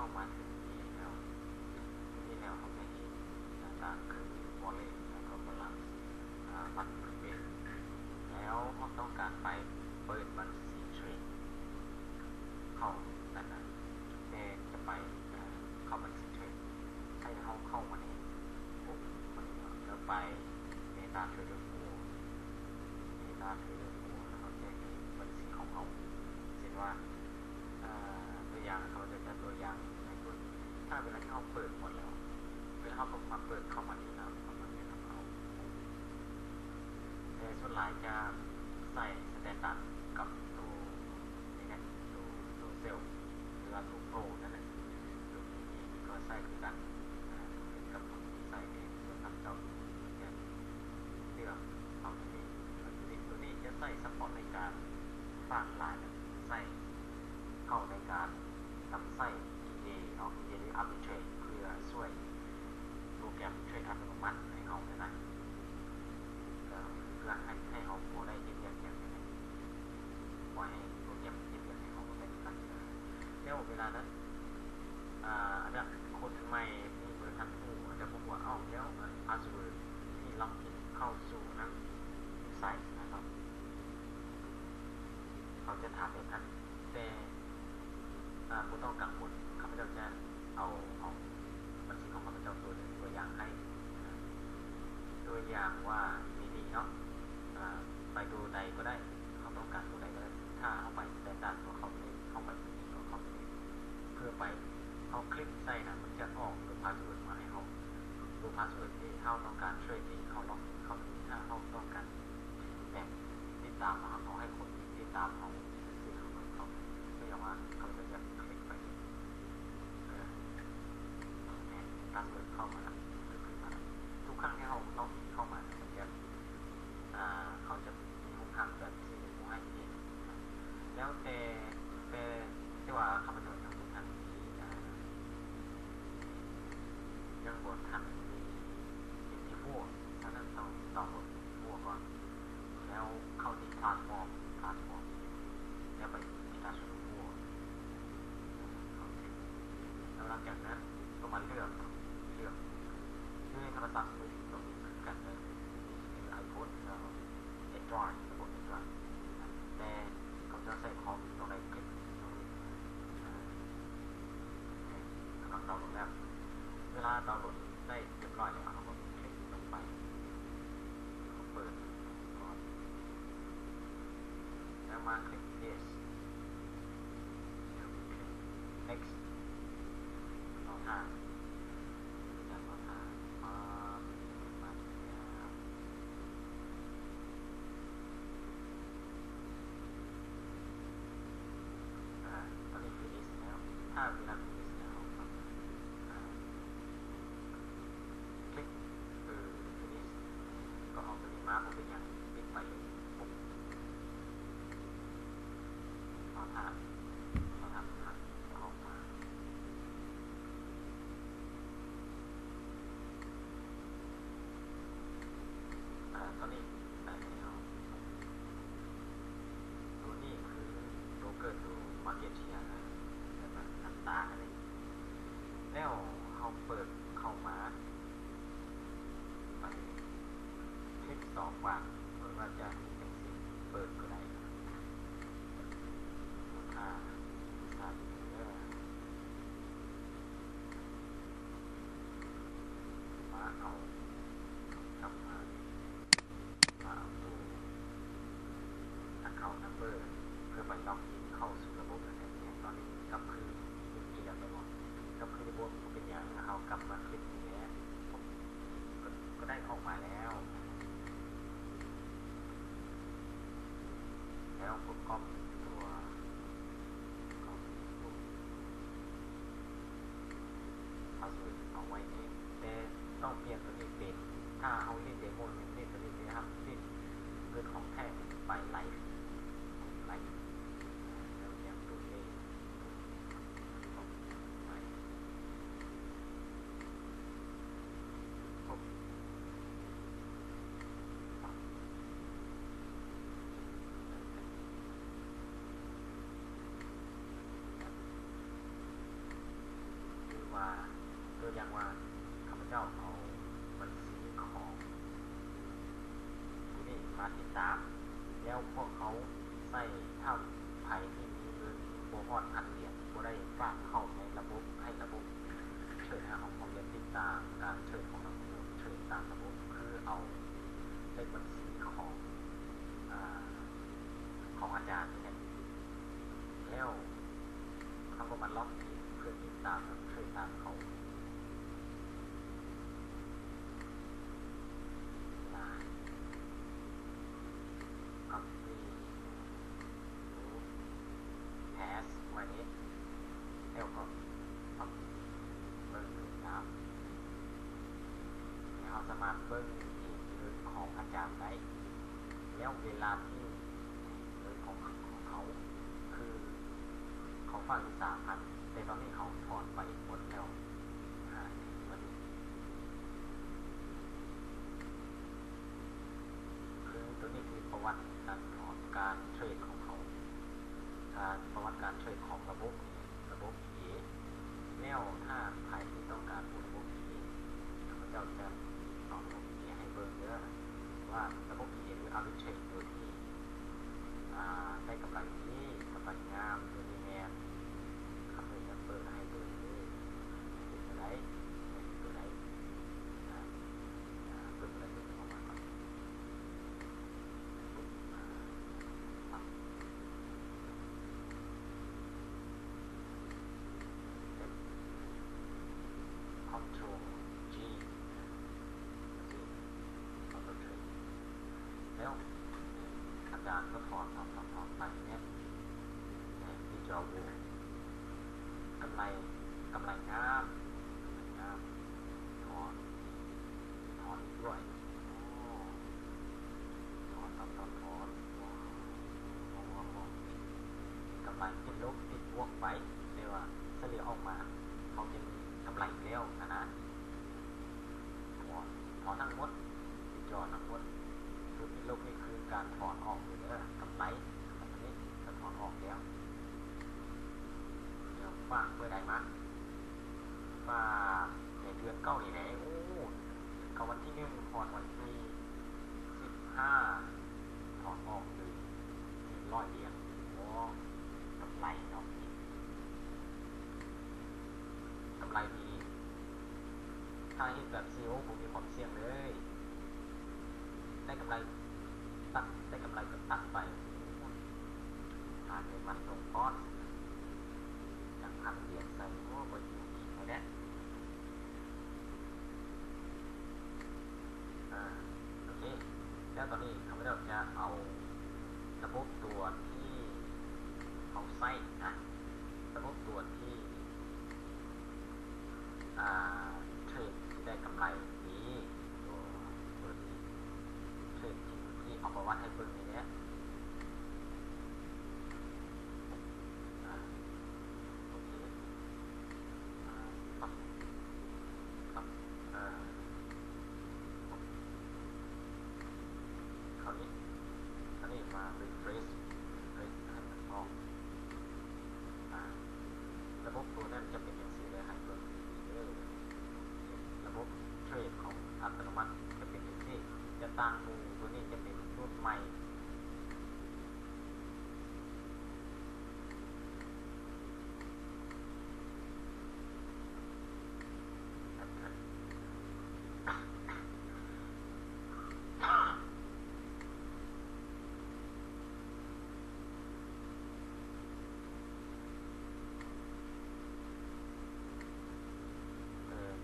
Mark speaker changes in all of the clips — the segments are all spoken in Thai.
Speaker 1: เข้ามาถึงนี้แล้วเขาจะเห็นหน้าต่างคือวอลเล็ตแล้วก็บาลานซ์บัตรเครดิตแล้วเขาต้องการไปเปิดบัญชีเทรดเข้านั่นนะแต่จะไปเข้าบัญชีเทรดใช่เขาเข้ามาเนี่ยปุ๊บมันแล้วไปเมตาเทรดเดอร์โฟแล้วเขาจะเห็นบัญชีของเขาเช่นว่าตัวอย่างเขาจะเป็นตัวอย่างในตัวถ้าเวลาที่เขาเปิดหมดแล้วเวลาเขามาเปิดเข้ามานี่นะเขามาเนี่ยเขาแต่ส่วนหลายจะใส่สแตนดาร์ดกับตัวนี่นะตัวเซลล์หรือว่าตัวโปรนั่นแหละตัวนี้ก็ใส่คือกันกับคนที่ใส่เองส่วนทำเจ้าเนี่ยเลือกเอาตัวนี้จะใส่ซัพพอร์ตในการฝากหลายใส่เข้าในการนำใส่ EA เนาะ EA หรือ Arbitrage เพื่อช่วยโปรแกรมเทรดอัตโนมัติให้เขาเลยนะเพื่อให้เขาโมได้เย็นๆอย่างนี้ปล่อยให้โปรแกรมเย็นๆให้เขาเป็นกันแล้วเวลานั้นอันนี้คนใหม่ที่บริษัทผู้จะบอกว่าแล้วพาสเวิร์ดที่ล็อกอินเข้าสู่นั้นใส่นะครับเขาจะถามแบบนั้นแต่ผู้ต้องกังวลข้าพเจ้าจะเอาบัญชีของข้าพเจ้าตัวอย่างให้ตัวอย่างว่าดีเนาะไปดูใดก็ได้เขาต้องการดูใดก็ได้ถ้าเข้าไปแต่ด่านตัวเขาไม่เข้าไปที่ตัวเขาเพื่อไปเขาคลิกใส่นะมันจะออกตัวพาสเวิร์ดมาให้เขาตัวพาสเวิร์ดที่เขาต้องการช่วยที่เขาล็อกเขาถ้าเขาต้องการแบบติดตามเขาให้คนติดตามเขาคือเขาไม่ยอมว่าเขาจะคลิกไปพาสเวิร์ดเข้ามาแล้วทุกครั้งที่เขาล็อกเข้ามามันจะเขาจะมีหุกคำแบบที่ผมให้เองแล้วแต่ว่าข้าพเจ้ายังบนทันยังบนทันมีพวกฉะนั้นต้องดาวน์โหลดพวกก่อนแล้วเข้าที่แพลตฟอร์มแล้วไปมีการส่งพวกแล้วหลังจากนั้นก็มาเลือกด้วยโทรศัพท์มือถือตรงนี้คือกันเลยไอโฟนแล้วแอนดรอยระบบแอนดรอยแต่เขาจะใส่คอมตรงไหนคลิกตรงนี้กำลังดาวน์โหลดแล้วเวลาดาวน์โหลดได้เรียบร้อยแล้วเขาก็คลิกลงไปเขาเปิดก่อนแล้วมาคลิก yes next ต่อทางตอนนี้คือ is แล้วถ้าเวลา is แล้วคลิกคือ is ก็เอาตัวนี้มาผมเป็นอย่างปิดไปเลยปุ๊บขอทำจะออกมาตอนนี้ได้แล้วตัวนี้คือโบรกเกอร์ตัวมาร์เก็ตเชียร์แบบต่างๆอะไรแล้วเขาเปิดเข้ามาไปคลิกสองว่าเหมือนว่าจะเป็นสิ่งเปิดก็ได้ถ้าเนื้อมาเอากลับมาเอาตัวaccount number เพื่อไปล็อกอินเข้าสู่ระบบอะไรเนี่ยตอนนี้กลับคือมีแล้วไปบอกกลับคือระบบเป็นอย่างเขากลับมาคลิกนี้ก็ได้ออกมาแล้วผมก็ตัวพาสเวิร์ดเอาไว้เองแต่ต้องเปลี่ยนตัวนี้เป็นถ้าเอาเล่นเดโมเล่นตัวนี้นะครับเล่นเรื่องของแท้ไปไลฟ์แล้วอย่างตัวเลข ตัวอย่างว่าข้าพเจ้าเอาบัญชีของผู้นี้มาติดตามแล้วพวกเขาใส่ถ้าไผ่ที่มีเงินโบฮอด1,000 เหรียญบ่ได้ฝากเข้าในระบบให้ระบบเชิญหาของเรียนติดตามการเชิญของนักเรียนเชิญตามระบบคือเอาเลขบัญชีของของอาจารย์เนี่ยแล้วเขาก็มาล็อกอินเพื่อติดตามเชิญตามเขาไว้นี้แล้วก็เอาเบิ้งดูน้ำแล้วเราสามารถเบิ้งที่เงินของอาจารย์ได้แล้วเวลาที่เงินของเขาคือเขาฝากอยู่3,000แต่ตอนนี้เขาถอนไปหมดแล้ววันนี้คือตัวนี้คือประวัติการถอนการเทรดของเขาประวัติการเทรดของระบบ PA แล้วถ้าใครที่ต้องการระบบ PA ข้าพเจ้าจะเอาระบบ PA ให้เบิ่งเด้อว่าระบบ PA หรือ Arbitrage โดยที่ได้กำไรดีกำไรงามโดยมีแมนข้าพเจ้าจะเปิดให้เบิ่งเลยตัวไหนตัวไหนเปิดอะไรตัวออกมาก่อนControl G แล้วอาจารย์ก็ถอนไปเนี่ยมีจอวูกำไรงามถอนด้วยถอนกำไรติดลบติดบวกไปเรียกว่าเฉลี่ยออกมาเขาจะมีกำไรแล้วนะถอนทั้งหมดจอทั้งหมดคือติดลบนี่คือการถอนออกเลยกำไรอันนี้จะถอนออกแล้วเดี๋ยวฝากเมื่อใดมาฝากในเดือน9นี่แหละโอ้เขาวันที่1ถอนวันที่15ถอนออกเลย400 เหรียญโอ้กำไรเนาะกำไรดีถ้าเห็นแบบซีโอผมมีความเสี่ยงเลยได้กำไรก็ตัดไปเงินมันลงก้อนจาก1,000 เหรียญใส่โอ้ก็อยู่อีกแล้วเนี่ยโอเคแล้วตอนนี้ข้าพเจ้าจะเอาระบบตัวที่เอาไส้ระบบตัวที่เทรดที่ได้กำไรนี้ตัวที่เทรดที่เอามาวัดให้เบิ่งในนี้โอเคครับคราวนี้มา refresh ให้มันออกระบบตัวนั้นจะเป็นอย่างสีเลยให้เบิ่งระบบเทรดของอัตโนมัติจะเป็นอย่างที่จะตั้งมือตัวนี้จะเป็นรุ่นใหม่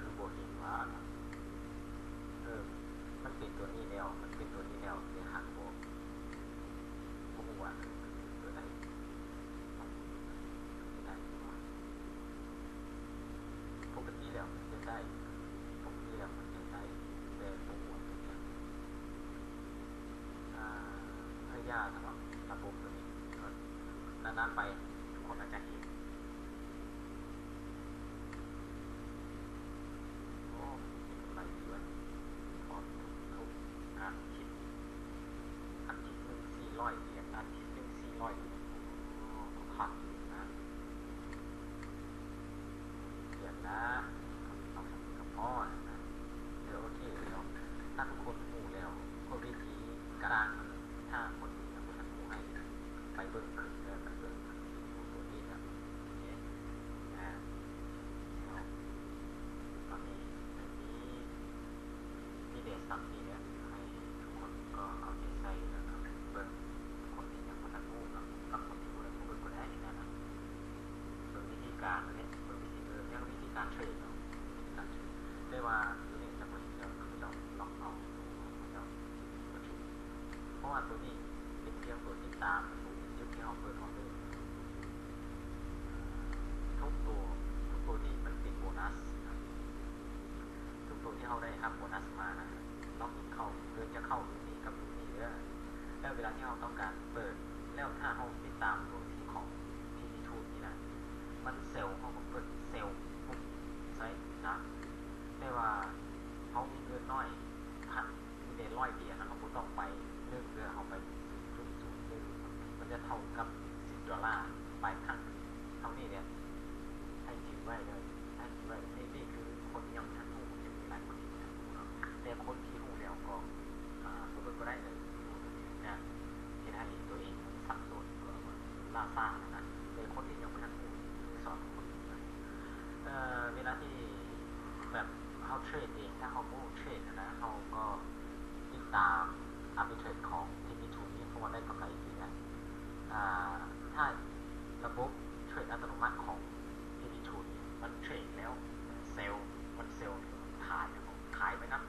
Speaker 1: คือโบเห็นว่ามันเป็นตัวนี้แล้วเดี๋ยวหักโบ ตามจุดที่เราเปิดออเดอร์ทุกตัวทุกตัวที่มันติดโบนัสทุกตัวที่เราได้รับโบนัสมานะล็อกอินเข้าเดือนจะเข้าอยู่นี่กับอยู่นี่แล้วเวลาที่เราต้องการเปิดแล้วถ้าเราติดตามตัวที่ของที่มีทูนี่นะมันเซลล์เขาเปิดเซลล์ปุ๊บใช่นะได้ว่าเขามีเงินน้อยพันมีเดร้อยเดียนะเขาต้องไปเรื่องเรือเขาไป0.01มันจะเท่ากับ$10ไปครั้งเท่านี้เนี่ยให้ถือไว้เลยให้ถือไว้นี่คือคนยังทันรู้จะมีหลายคนที่ทันรู้เนาะแต่คนที่รู้แล้วก็ตัวเบิร์ก็ได้เลยเนี่ยที่ให้ตัวเองสับสนตัวล่าซ่านะแต่คนที่ยังไม่ทันรู้คือสอนคนเวลาที่แบบเขาเทรดเองถ้าเขาโม่เทรดนะเขาก็ติดตามอัพเทรดของที่มีทุนนี่เพราะว่าได้กำไรดีนะถ้าระบบเทรดอัตโนมัติของที่มีทุนมันเทรดแล้วเซลล์ขายไปนะ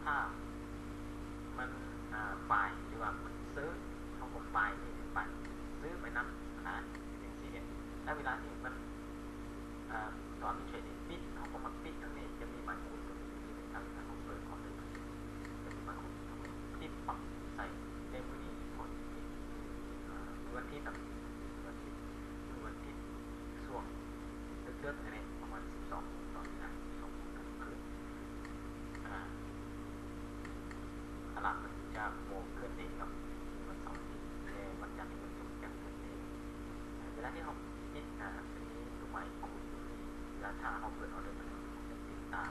Speaker 1: ถ้ามันบายหรือว่ามันซื้อเขาก็บายซื้อไปนะอย่างที่เนี่ยถ้าเวลาที่มันตอนที่เทรดปิดเขาก็มาปิดตรงนี้จะมีมันคุ้นตรงนี้ทางเขาเปิดคอมเลยจะมีมันคุ้นปิดปั๊บใส่เต็มที่คนวันที่แบบวันที่ช่วงเลือกอะไรประมาณ12ตอนนี้นะ12คืนตลาดมันจะโมงขึ้นเองกับวันเสาร์ที่วันจันทร์ที่มันศุกร์จะขึ้นเองเวลาที่เขาปิดเป็นนี้ตัวใหม่คุณแล้วถ้าเขาเปิดออเดอร์มันจะติดตาม